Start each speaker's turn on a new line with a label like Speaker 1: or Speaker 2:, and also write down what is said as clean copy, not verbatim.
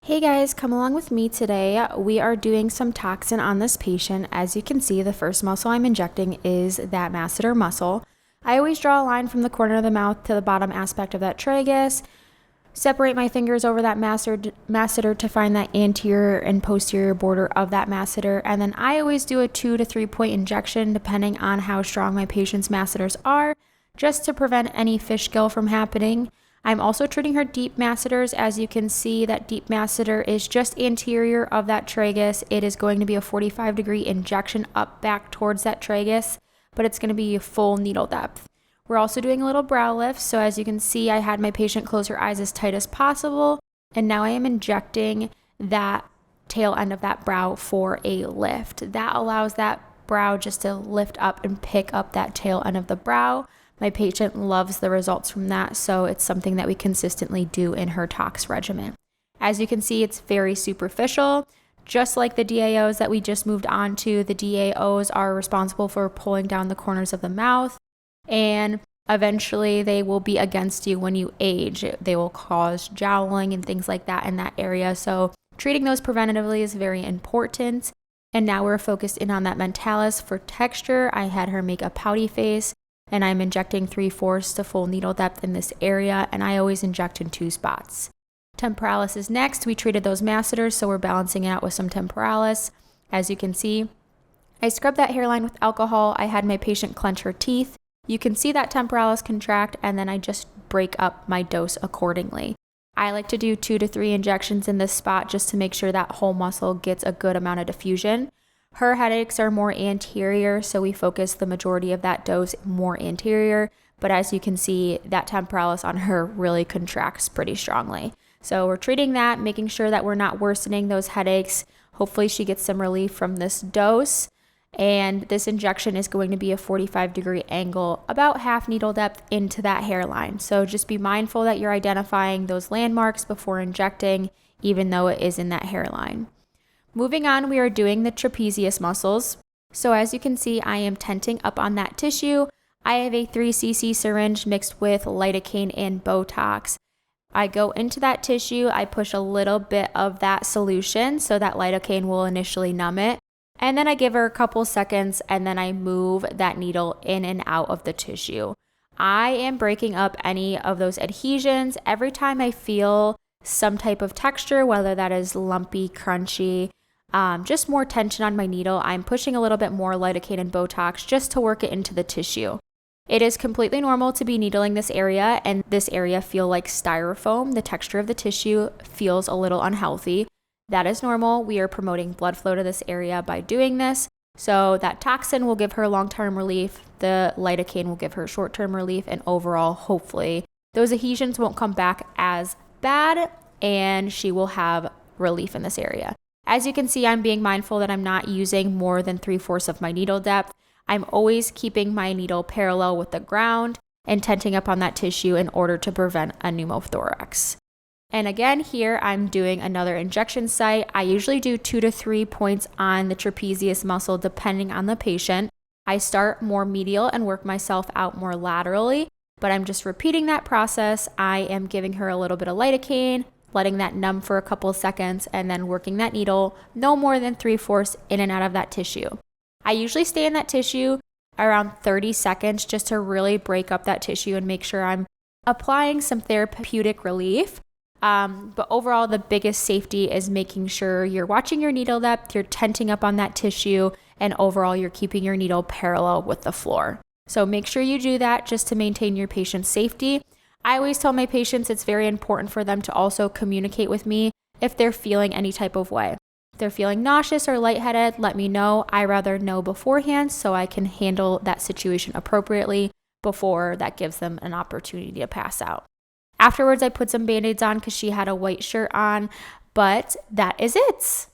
Speaker 1: Hey guys, come along with me today. We are doing some toxin on this patient. As you can see, the first muscle I'm injecting is that masseter muscle. I always draw a line from the corner of the mouth to the bottom aspect of that tragus, separate my fingers over that masseter to find that anterior and posterior border of that masseter, and then I always do a 2 to 3 point injection depending on how strong my patient's masseters are, just to prevent any fish gill from happening. I'm also treating her deep masseters. As you can see, that deep masseter is just anterior of that tragus. It is going to be a 45-degree injection up back towards that tragus, but it's going to be a full needle depth. We're also doing a little brow lift. So as you can see, I had my patient close her eyes as tight as possible, and now I am injecting that tail end of that brow for a lift. That allows that brow just to lift up and pick up that tail end of the brow. My patient loves the results from that, so it's something that we consistently do in her tox regimen. As you can see, it's very superficial. Just like the DAOs that we just moved on to, the DAOs are responsible for pulling down the corners of the mouth, and eventually they will be against you when you age. They will cause jowling and things like that in that area, so treating those preventatively is very important. And now we're focused in on that mentalis. For texture, I had her make a pouty face, and I'm injecting 3/4 to full needle depth in this area, and I always inject in 2 spots. Temporalis is next. We treated those masseters, so we're balancing it out with some temporalis. As you can see, I scrubbed that hairline with alcohol. I had my patient clench her teeth. You can see that temporalis contract, and then I just break up my dose accordingly. I like to do 2 to 3 injections in this spot just to make sure that whole muscle gets a good amount of diffusion. Her headaches are more anterior, so we focus the majority of that dose more anterior. But as you can see, that temporalis on her really contracts pretty strongly. So we're treating that, making sure that we're not worsening those headaches. Hopefully she gets some relief from this dose. And this injection is going to be a 45-degree angle, about half needle depth into that hairline. So just be mindful that you're identifying those landmarks before injecting, even though it is in that hairline. Moving on, we are doing the trapezius muscles. So as you can see, I am tenting up on that tissue. I have a 3 cc syringe mixed with lidocaine and Botox. I go into that tissue, I push a little bit of that solution so that lidocaine will initially numb it. And then I give her a couple seconds, and then I move that needle in and out of the tissue. I am breaking up any of those adhesions. Every time I feel some type of texture, whether that is lumpy, crunchy, just more tension on my needle, I'm pushing a little bit more lidocaine and Botox just to work it into the tissue. It is completely normal to be needling this area and this area feel like styrofoam. The texture of the tissue feels a little unhealthy. That is normal. We are promoting blood flow to this area by doing this. So that toxin will give her long-term relief. The lidocaine will give her short-term relief, and overall, hopefully, those adhesions won't come back as bad and she will have relief in this area. As you can see, I'm being mindful that I'm not using more than 3/4 of my needle depth. I'm always keeping my needle parallel with the ground and tenting up on that tissue in order to prevent a pneumothorax. And again, here I'm doing another injection site. I usually do 2 to 3 points on the trapezius muscle depending on the patient. I start more medial and work myself out more laterally, but I'm just repeating that process. I am giving her a little bit of lidocaine, letting that numb for a couple of seconds, and then working that needle no more than 3/4 in and out of that tissue. I usually stay in that tissue around 30 seconds just to really break up that tissue and make sure I'm applying some therapeutic relief. But overall, the biggest safety is making sure you're watching your needle depth, you're tenting up on that tissue, and overall you're keeping your needle parallel with the floor. So make sure you do that just to maintain your patient's safety. I always tell my patients it's very important for them to also communicate with me if they're feeling any type of way. If they're feeling nauseous or lightheaded, let me know. I rather know beforehand so I can handle that situation appropriately before that gives them an opportunity to pass out. Afterwards, I put some Band-Aids on because she had a white shirt on, but that is it.